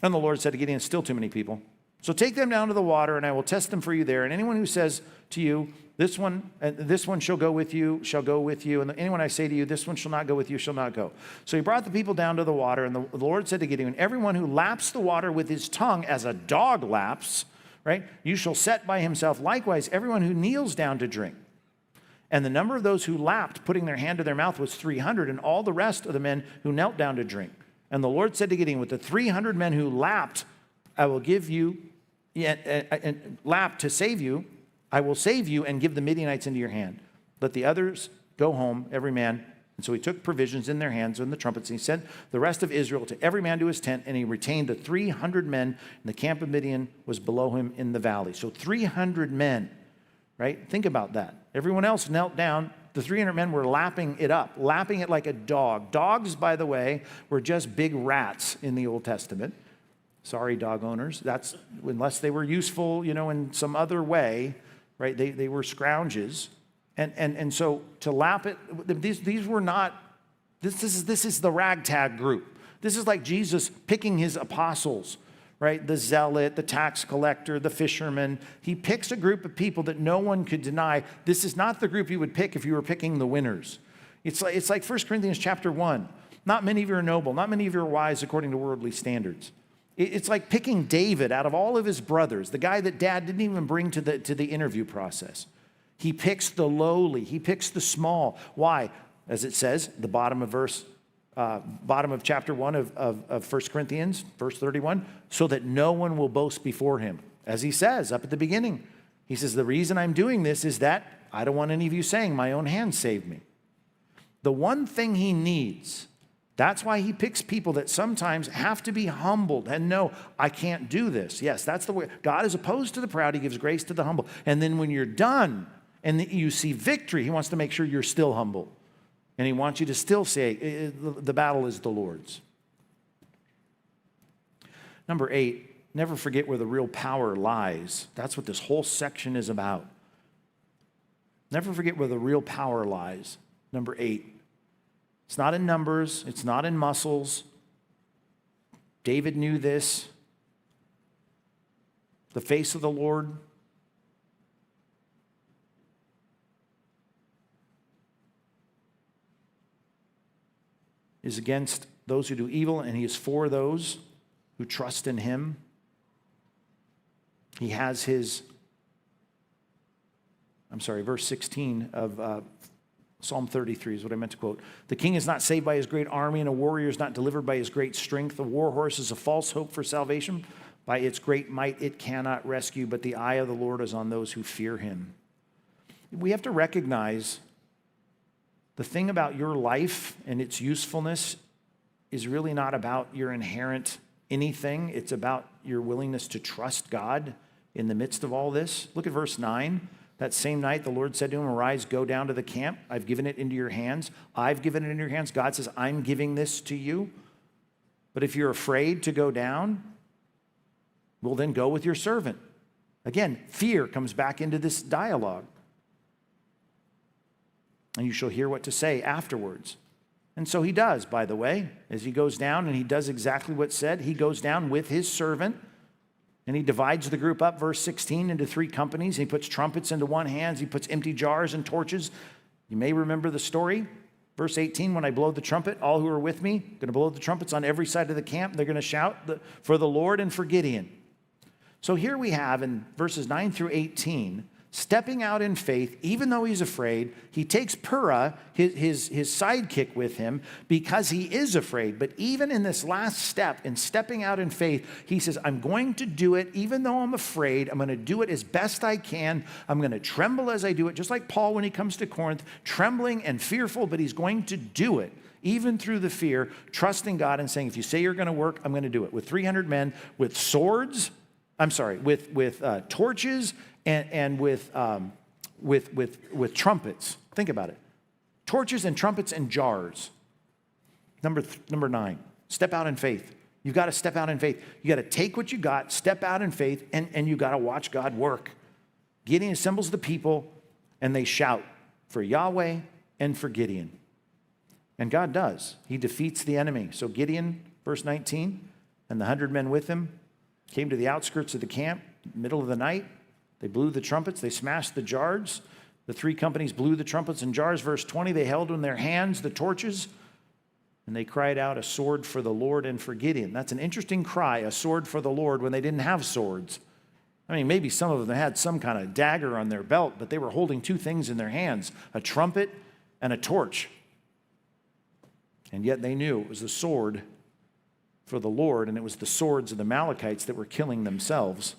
And the Lord said to Gideon, still too many people. So take them down to the water, and I will test them for you there. And anyone who says to you, this one shall go with you, shall go with you. And anyone I say to you, this one shall not go with you, shall not go. So he brought the people down to the water, and the Lord said to Gideon, everyone who laps the water with his tongue as a dog laps, right, you shall set by himself. Likewise, everyone who kneels down to drink. And the number of those who lapped, putting their hand to their mouth, was 300, and all the rest of the men who knelt down to drink. And the Lord said to Gideon, with the 300 men who lapped, I will give you, and lapped to save you, I will save you and give the Midianites into your hand. Let the others go home, every man. And so he took provisions in their hands and the trumpets, and he sent the rest of Israel to every man to his tent, and he retained the 300 men, and the camp of Midian was below him in the valley. So 300 men, right? Think about that. Everyone else knelt down. The 300 men were lapping it up, lapping it like a dog. Dogs, by the way, were just big rats in the Old Testament. Sorry, dog owners. That's unless they were useful, in some other way, right? They were scrounges. And so to lap it, these were not, this is the ragtag group. This is like Jesus picking his apostles, right? The zealot, the tax collector, the fisherman. He picks a group of people that no one could deny. This is not the group you would pick if you were picking the winners. It's like 1 Corinthians chapter 1. Not many of you are noble. Not many of you are wise according to worldly standards. It's like picking David out of all of his brothers, the guy that dad didn't even bring to the interview process. He picks the lowly. He picks the small. Why? As it says, the bottom of chapter 1 of 1 Corinthians, verse 31, so that no one will boast before him. As he says up at the beginning, he says, the reason I'm doing this is that I don't want any of you saying my own hand saved me. The one thing he needs, that's why he picks people that sometimes have to be humbled and know, I can't do this. Yes, that's the way. God is opposed to the proud. He gives grace to the humble. And then when you're done and you see victory, he wants to make sure you're still humble. And he wants you to still say, the battle is the Lord's. Number 8, never forget where the real power lies. That's what this whole section is about. Never forget where the real power lies. Number 8. It's not in numbers. It's not in muscles. David knew this. The face of the Lord is against those who do evil, and he is for those who trust in him. He has his, verse 16 of Psalm 33 is what I meant to quote. The king is not saved by his great army, and a warrior is not delivered by his great strength. A war horse is a false hope for salvation. By its great might it cannot rescue, but the eye of the Lord is on those who fear him. We have to recognize the thing about your life and its usefulness is really not about your inherent anything. It's about your willingness to trust God in the midst of all this. Look at verse 9. That same night, the Lord said to him, arise, go down to the camp. I've given it into your hands. I've given it into your hands. God says, I'm giving this to you. But if you're afraid to go down, well, then go with your servant. Again, fear comes back into this dialogue. And you shall hear what to say afterwards. And so he does, by the way, as he goes down, and he does exactly what's said. He goes down with his servant, and he divides the group up, verse 16, into 3 companies. He puts trumpets into one hand. He puts empty jars and torches. You may remember the story. Verse 18, when I blow the trumpet, all who are with me, going to blow the trumpets on every side of the camp. They're going to shout for the Lord and for Gideon. So here we have in verses 9 through 18, stepping out in faith, even though he's afraid. He takes Purah, his sidekick, with him because he is afraid. But even in this last step, in stepping out in faith, he says, I'm going to do it even though I'm afraid. I'm going to do it as best I can. I'm going to tremble as I do it, just like Paul when he comes to Corinth, trembling and fearful, but he's going to do it. Even through the fear, trusting God and saying, if you say you're going to work, I'm going to do it. With 300 men, with swords, with torches, and with trumpets. Think about it. Torches and trumpets and jars. Number 9, step out in faith. You've got to step out in faith. You got to take what you got, step out in faith, and you got to watch God work. Gideon assembles the people, and they shout for Yahweh and for Gideon. And God does. He defeats the enemy. So Gideon, verse 19, and the 100 men with him came to the outskirts of the camp, middle of the night. They blew the trumpets. They smashed the jars. The 3 companies blew the trumpets and jars. Verse 20, they held in their hands the torches, and they cried out, a sword for the Lord and for Gideon. That's an interesting cry, a sword for the Lord, when they didn't have swords. I mean, maybe some of them had some kind of dagger on their belt, but they were holding 2 things in their hands, a trumpet and a torch. And yet they knew it was the sword for the Lord, and it was the swords of the Amalekites that were killing themselves.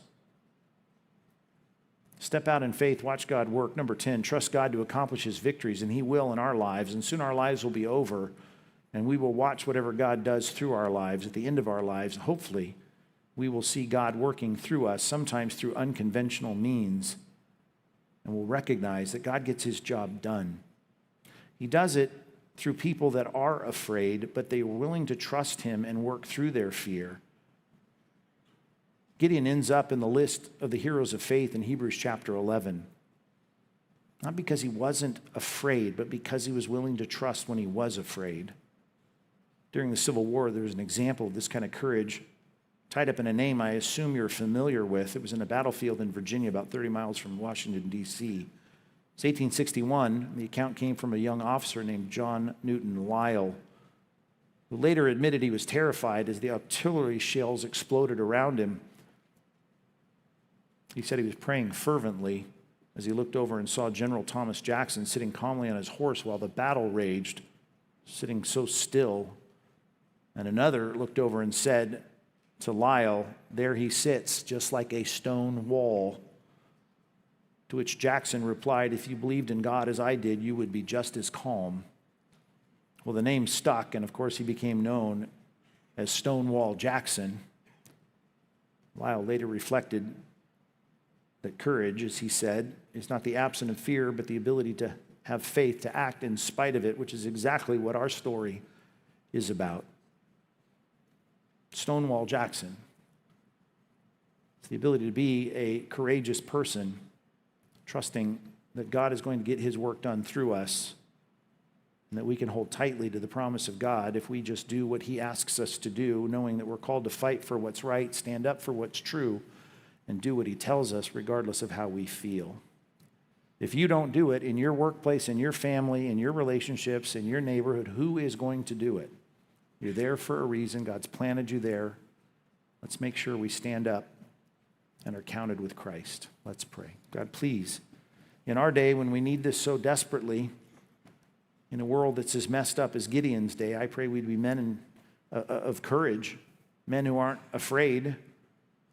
Step out in faith, watch God work. Number 10, trust God to accomplish his victories, and he will in our lives. And soon our lives will be over, and we will watch whatever God does through our lives. At the end of our lives, hopefully, we will see God working through us, sometimes through unconventional means, and we'll recognize that God gets his job done. He does it through people that are afraid, but they are willing to trust him and work through their fear. Gideon ends up in the list of the heroes of faith in Hebrews chapter 11. Not because he wasn't afraid, but because he was willing to trust when he was afraid. During the Civil War, there was an example of this kind of courage tied up in a name I assume you're familiar with. It was in a battlefield in Virginia, about 30 miles from Washington, D.C. It's 1861. The account came from a young officer named John Newton Lyle, who later admitted he was terrified as the artillery shells exploded around him. He said he was praying fervently as he looked over and saw General Thomas Jackson sitting calmly on his horse while the battle raged, sitting so still. And another looked over and said to Lyle, there he sits, just like a stone wall. To which Jackson replied, if you believed in God as I did, you would be just as calm. Well, the name stuck, and of course he became known as Stonewall Jackson. Lyle later reflected that courage, as he said, is not the absence of fear, but the ability to have faith, to act in spite of it, which is exactly what our story is about. Stonewall Jackson. It's the ability to be a courageous person, trusting that God is going to get his work done through us, and that we can hold tightly to the promise of God if we just do what he asks us to do, knowing that we're called to fight for what's right, stand up for what's true, and do what he tells us regardless of how we feel. If you don't do it in your workplace, in your family, in your relationships, in your neighborhood, who is going to do it? You're there for a reason. God's planted you there. Let's make sure we stand up and are counted with Christ. Let's pray. God, please, in our day when we need this so desperately, In a world that's as messed up as Gideon's day, I pray we'd be men of courage, men who aren't afraid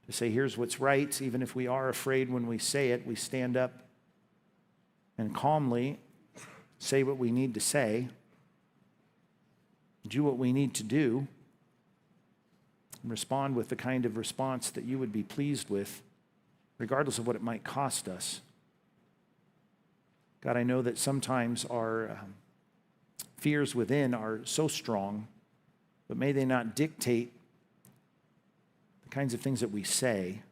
to say, here's what's right. Even if we are afraid when we say it, we stand up and calmly say what we need to say, do what we need to do, and respond with the kind of response that you would be pleased with, regardless of what it might cost us. God, I know that sometimes our fears within are so strong, but may they not dictate the kinds of things that we say.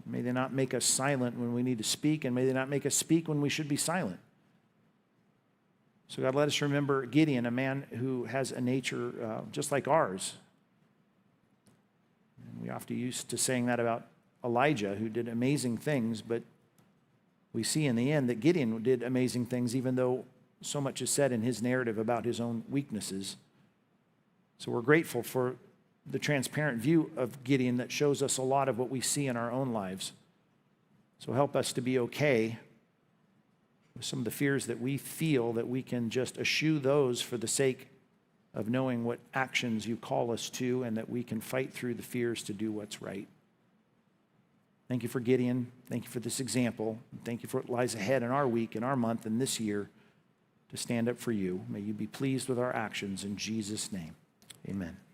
May they not make us silent when we need to speak, and may they not make us speak when we should be silent. So God, let us remember Gideon, a man who has a nature just like ours. And we often used to saying that about Elijah, who did amazing things, but we see in the end that Gideon did amazing things, even though so much is said in his narrative about his own weaknesses. So we're grateful for the transparent view of Gideon that shows us a lot of what we see in our own lives. So help us to be okay with some of the fears that we feel, that we can just eschew those for the sake of knowing what actions you call us to, and that we can fight through the fears to do what's right. Thank you for Gideon. Thank you for this example. Thank you for what lies ahead in our week, in our month, and this year to stand up for you. May you be pleased with our actions in Jesus' name. Amen.